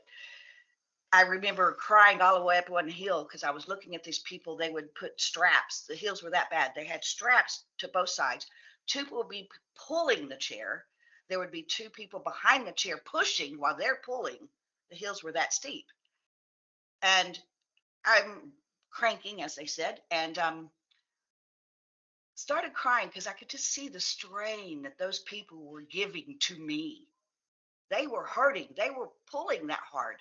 I remember crying all the way up one hill because I was looking at these people. They would put straps. The hills were that bad. They had straps to both sides. Two people would be pulling the chair. There would be two people behind the chair pushing while they're pulling. The hills were that steep. And I'm cranking, as they said, and started crying because I could just see the strain that those people were giving to me. They were hurting. They were pulling that hard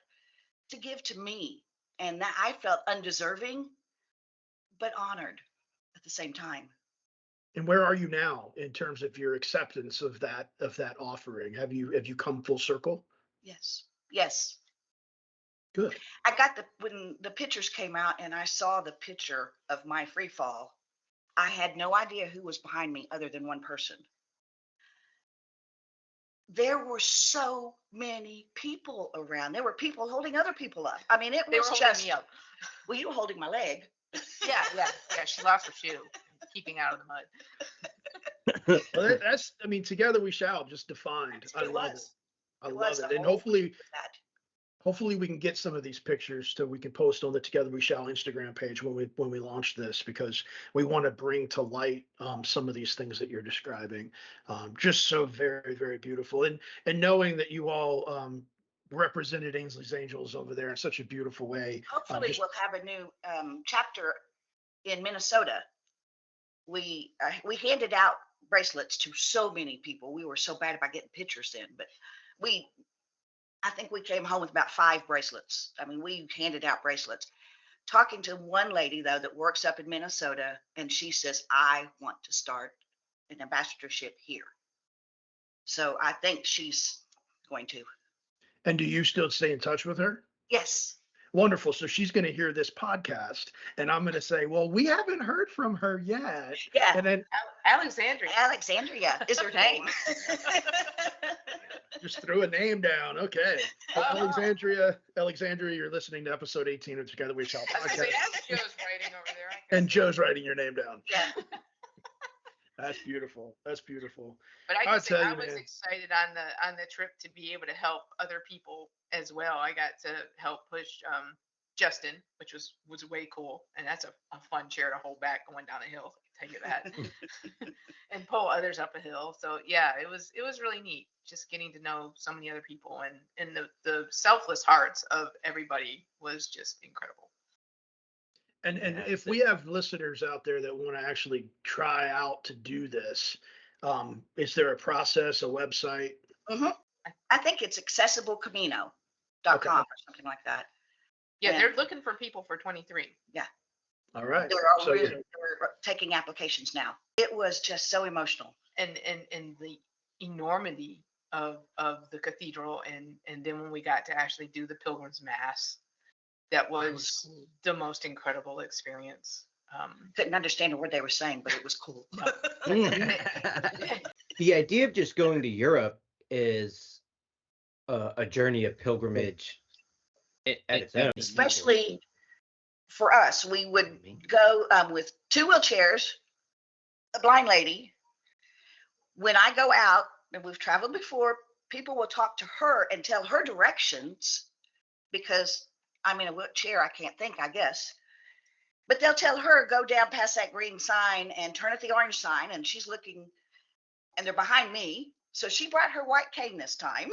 to give to me. And that I felt undeserving, but honored at the same time. And where are you now in terms of your acceptance of that offering? Have you come full circle? Yes. Yes. Good. I got when the pictures came out and I saw the picture of my free fall, I had no idea who was behind me other than one person. There were so many people around. There were people holding other people up. I mean, it They were was holding just me up. Well, you were holding my leg. Yeah. She lost her shoe, keeping out of the mud. Well, that's, I mean, together we shall, just defined. I love it. I love it. And hopefully we can get some of these pictures so we can post on the Together We Shall Instagram page when we launch this, because we want to bring to light some of these things that you're describing. Just so very, very beautiful. And knowing that you all represented Ainsley's Angels over there in such a beautiful way. Hopefully we'll have a new chapter in Minnesota. We handed out bracelets to so many people. We were so bad about getting pictures in, but I think we came home with about 5 bracelets. I mean, we handed out bracelets. Talking to one lady, though, that works up in Minnesota, and she says, I want to start an ambassadorship here. So I think she's going to. And do you still stay in touch with her? Yes. Wonderful. So she's going to hear this podcast, and I'm going to say, well, we haven't heard from her yet. Yeah. And then Alexandria is her name. just threw a name down. Okay. Alexandria, you're listening to episode 18 of Together We Shall podcast. Joe's writing over there. And Joe's writing your name down. Yeah. That's beautiful. That's beautiful. But I I'll just think tell I you, was man. excited on the trip to be able to help other people as well. I got to help push Justin, which was way cool, and that's a fun chair to hold back going down a hill. I can tell you that, and pull others up a hill. So yeah, it was really neat just getting to know so many other people, and the selfless hearts of everybody was just incredible. And if we have listeners out there that want to actually try out to do this, is there a process, a website? Mm-hmm. I think it's accessiblecamino.com or something like that. Yeah, And they're looking for people for 23. Yeah. All right. They're taking applications now. It was just so emotional. And the enormity of the cathedral, and then when we got to actually do the Pilgrim's Mass, that was cool. The most incredible experience. Couldn't understand a word they were saying, but it was cool. The idea of just going to Europe is a journey of pilgrimage at its own. Especially for us, we would go with 2 wheelchairs, a blind lady. When I go out, and we've traveled before, people will talk to her and tell her directions because I'm in a wheelchair. I can't think, I guess. But they'll tell her, go down past that green sign and turn at the orange sign. And she's looking, and they're behind me. So she brought her white cane this time.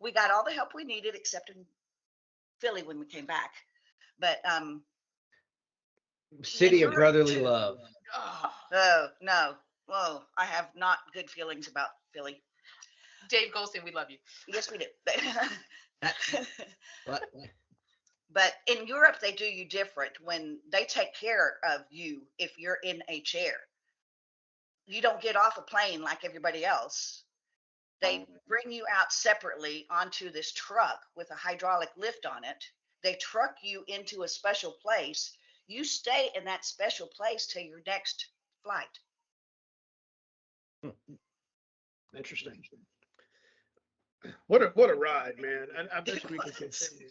We got all the help we needed, except in Philly when we came back. But City of Europe brotherly too. love. Oh no. Whoa, I have not good feelings about Philly. Dave Goldstein, we love you. Yes, we do. What? But in Europe, they do you different. When they take care of you, if you're in a chair, you don't get off a plane like everybody else. They bring you out separately onto this truck with a hydraulic lift on it. They truck you into a special place. You stay in that special place till your next flight. Interesting. What a ride, man. And I bet we can continue.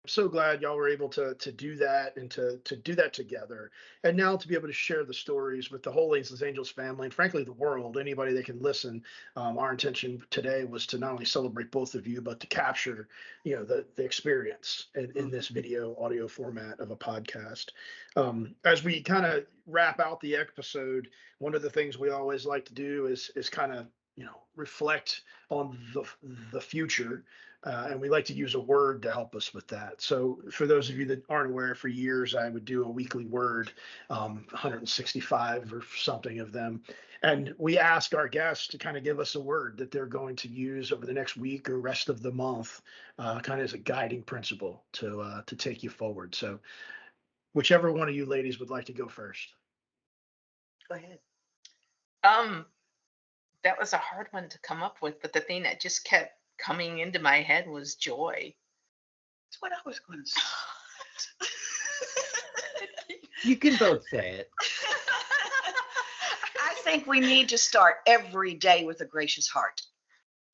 I'm so glad y'all were able to do that and to do that together. And now to be able to share the stories with the whole Ainsley's Angels family and frankly the world, anybody that can listen. Our intention today was to not only celebrate both of you, but to capture, the experience in this video audio format of a podcast. As we kind of wrap out the episode, one of the things we always like to do is kind of reflect on the future, and we like to use a word to help us with that. So for those of you that aren't aware, for years I would do a weekly word, 165 or something of them, and we ask our guests to kind of give us a word that they're going to use over the next week or rest of the month, kind of as a guiding principle to take you forward. So whichever one of you ladies would like to go first. Go ahead. That was a hard one to come up with, but the thing that just kept coming into my head was joy. That's what I was going to say. You can both say it. I think we need to start every day with a gracious heart.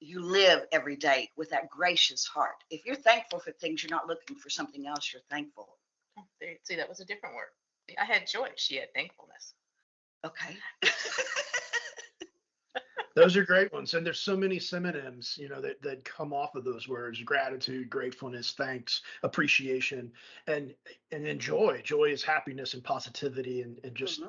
You live every day with that gracious heart. If you're thankful for things, you're not looking for something else. You're thankful. See, that was a different word. I had joy. She had thankfulness. Okay. Those are great ones. And there's so many synonyms, that come off of those words: gratitude, gratefulness, thanks, appreciation, and then joy. Joy is happiness and positivity. And just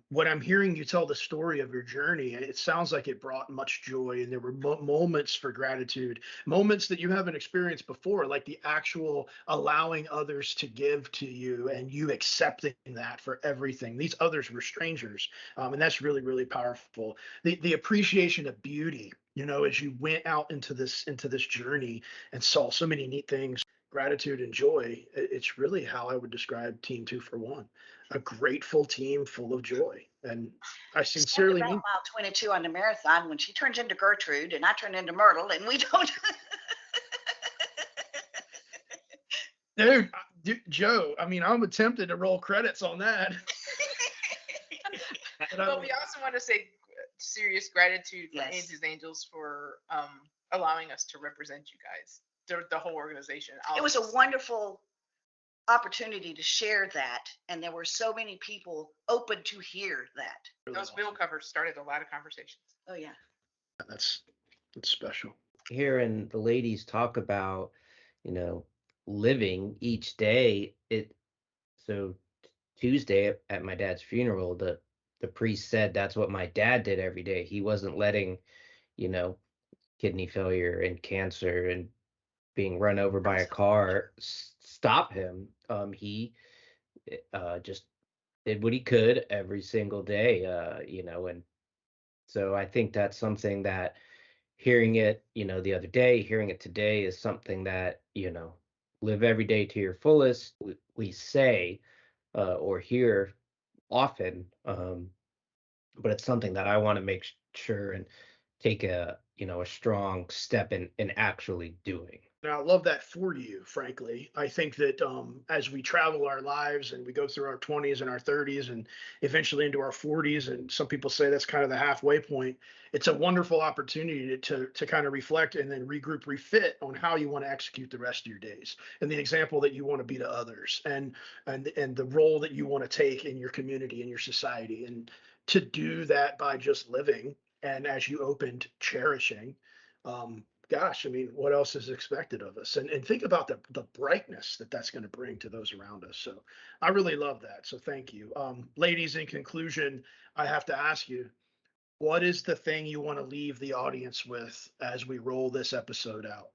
what I'm hearing you tell the story of your journey, it sounds like it brought much joy. And there were moments for gratitude, moments that you haven't experienced before, like the actual allowing others to give to you and you accepting that for everything. These others were strangers. And that's really, really powerful. The appreciation of beauty, as you went out into this journey and saw so many neat things, gratitude and joy. It's really how I would describe Team 2 for 1, a grateful team full of joy. And I sincerely about mean mile 22 on the marathon when she turns into Gertrude and I turn into Myrtle and we don't. dude, Joe, I mean, I'm tempted to roll credits on that. But we also want to say serious gratitude for Yes. Ainsley's Angels for allowing us to represent you guys, the whole organization. It was a wonderful opportunity to share that, and there were so many people open to hear that. Those bill covers started a lot of conversations. Oh yeah. That's special. Hearing the ladies talk about, living each day. So Tuesday at my dad's funeral, the priest said that's what my dad did every day. He wasn't letting, kidney failure and cancer and being run over by a car stop him. He just did what he could every single day, and so I think that's something that hearing it, the other day, hearing it today is something that, live every day to your fullest. We say or hear often, but it's something that I want to make sure and take a strong step in actually doing. And I love that for you, frankly. I think that as we travel our lives and we go through our 20s and our 30s and eventually into our 40s, and some people say that's kind of the halfway point, it's a wonderful opportunity to kind of reflect and then regroup, refit on how you want to execute the rest of your days and the example that you want to be to others and the role that you want to take in your community and your society. And to do that by just living and, as you opened, cherishing. Gosh, I mean, what else is expected of us? And think about the brightness that's going to bring to those around us. So I really love that. So thank you. Ladies, in conclusion, I have to ask you, what is the thing you want to leave the audience with as we roll this episode out?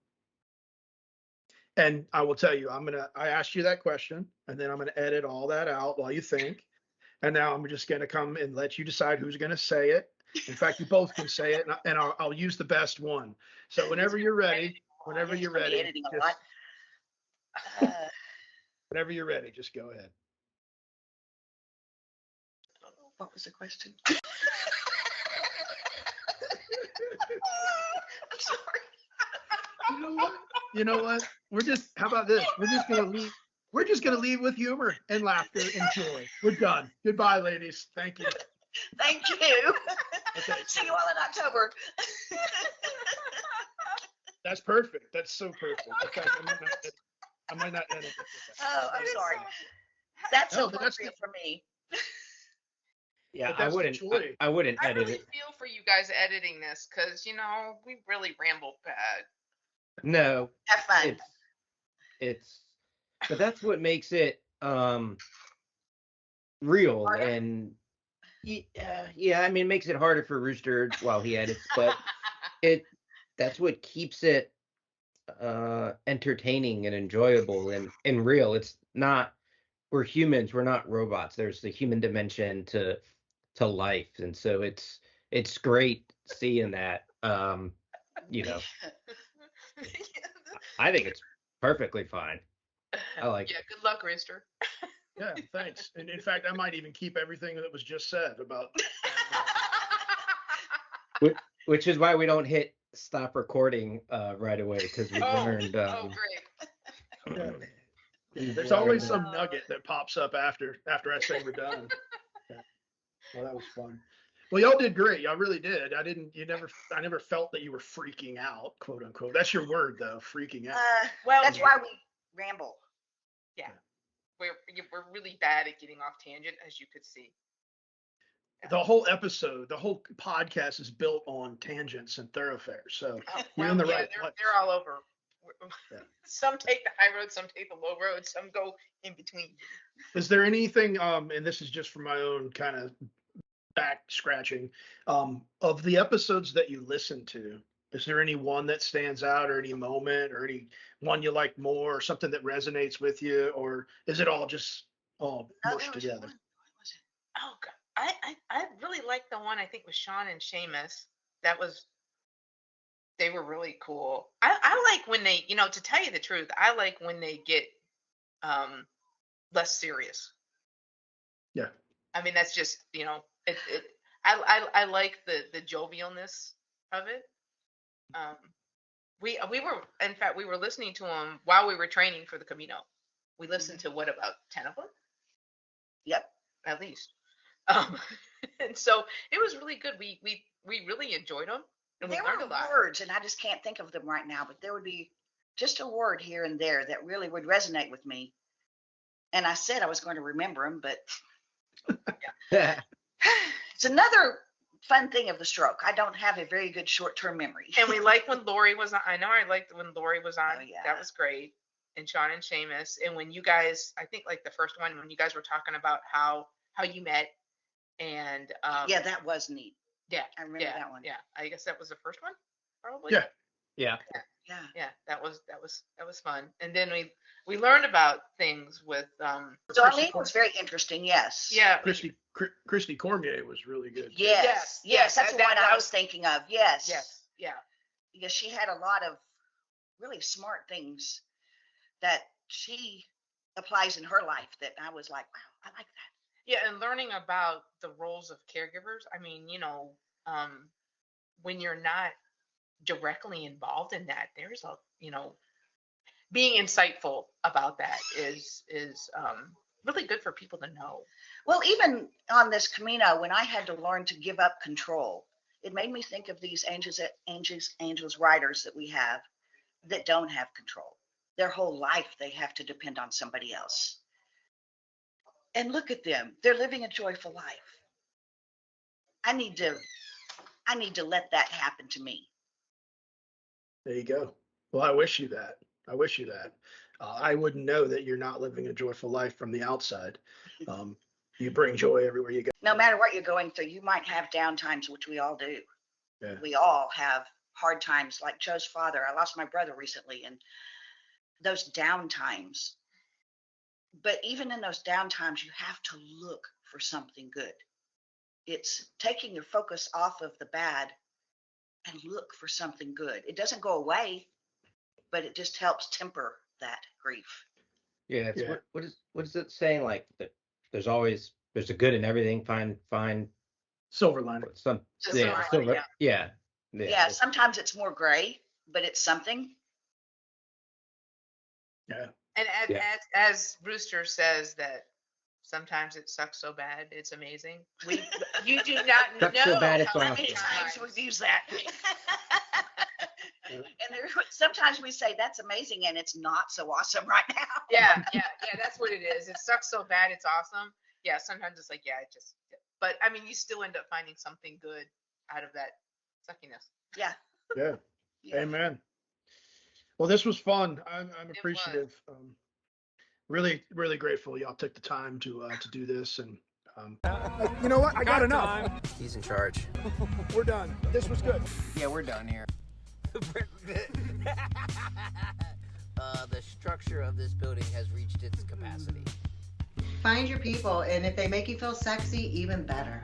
And I will tell you, I asked you that question, and then I'm gonna edit all that out while you think. And now I'm just gonna come and let you decide who's gonna say it. In fact, you both can say it, and I'll use the best one. So whenever you're ready, It's gonna be editing a lot. Whenever you're ready, just go ahead. What was the question? I'm sorry. You know what? How about this? We're just gonna leave with humor and laughter and joy. We're done. Goodbye, ladies. Thank you. Thank you. Okay. See you all in October. That's perfect. That's so perfect. In fact, I might not edit it. Oh, I'm sorry. That's No, but that's appropriate for me. Yeah, But I that's the wouldn't. joy. I wouldn't I edit really it. feel for you guys editing this because, we really ramble bad. No, Have fun. it's but that's what makes it real. Harder? And yeah, I mean, it makes it harder for Rooster while he edits, but that's what keeps it entertaining and enjoyable and real. It's not, we're humans, we're not robots. There's the human dimension to life, and so it's great seeing that. I think it's perfectly fine. I like Yeah, it. good luck, Rooster. Yeah, thanks. And in fact, I might even keep everything that was just said about. Which is why we don't hit stop recording right away, because we learned. Great. Yeah. we've There's always learned, some nugget that pops up after I say we're done. Yeah. Well, that was fun. Well, y'all did great. Y'all really did. I never felt that you were freaking out, quote unquote. That's your word, though, freaking out. Well, That's why we ramble. Yeah, we're really bad at getting off tangent, as you could see. The whole episode, the whole podcast is built on tangents and thoroughfares. So you're in the right place. They're all over. Yeah. Some take the high road, some take the low road, some go in between. Is there anything, and this is just for my own kind of back scratching, of the episodes that you listen to, is there any one that stands out, or any moment, or any one you like more, or something that resonates with you, or is it all just all mushed together? What was it? Oh God, I really liked the one I think with Sean and Seamus. They were really cool. I like when they, to tell you the truth, I like when they get less serious. Yeah. I mean, that's just, I like the jovialness of it. We were, in fact, we were listening to them while we were training for the Camino. We listened to what, about 10 of them? Yep. At least. And so it was really good. We really enjoyed them. And There we learned were a lot. words, and I just can't think of them right now, but there would be just a word here and there that really would resonate with me. And I said I was going to remember them, but it's another fun thing of the stroke. I don't have a very good short-term memory. And we liked when Lori was on. I know I liked when Lori was on. Oh, yeah. That was great. And Sean and Seamus. And when you guys, I think like the first one, when you guys were talking about how you met. And Yeah, that was neat. yeah, I remember that one. Yeah, I guess that was the first one, probably. Yeah. yeah. Yeah. That was fun. And then we learned about things with Darlene was very interesting. Yes. yeah, Christy Cormier was really good. Yes. Yes, That's the that one I was- was thinking of. Yes. yeah. Because she had a lot of really smart things that she applies in her life that I was like, wow, I like that. Yeah, and learning about the roles of caregivers. I mean, when you're not directly involved in that, there's a, being insightful about that is really good for people to know. Well, even on this Camino, when I had to learn to give up control, it made me think of these angels riders that we have that don't have control. Their whole life, they have to depend on somebody else. And look at them. They're living a joyful life. I need to let that happen to me. There you go. Well, I wish you that. I wouldn't know that you're not living a joyful life from the outside. You bring joy everywhere you go. No matter what you're going through, you might have down times, which we all do. Yeah. We all have hard times. Like Joe's father, I lost my brother recently, and those down times. But even in those down times, you have to look for something good. It's taking your focus off of the bad and look for something good. It doesn't go away, but it just helps temper that grief. Yeah, it's Yeah. what is it saying? Like that there's a good in everything. Find Silver lining. some Just yeah, silver lining, yeah. Yeah, sometimes it's more gray, but it's something. Yeah. And Yeah. as Rooster says that sometimes it sucks so bad it's amazing. You do not Sucks know so bad it's how How awesome. many many times times. we've used that? And sometimes we say that's amazing, and it's not so awesome right now. Yeah, that's what it is. It sucks so bad it's awesome. Yeah, sometimes it's like, yeah, it just, but I mean, you still end up finding something good out of that suckiness. Yeah. Yeah. Yeah. Amen. Well, this was fun. I'm was. appreciative. Really, really grateful y'all took the time to do this. And You know what? I got enough. He's in charge. We're done. This was good. Yeah, we're done here. The structure of this building has reached its capacity. Find your people, and if they make you feel sexy, even better.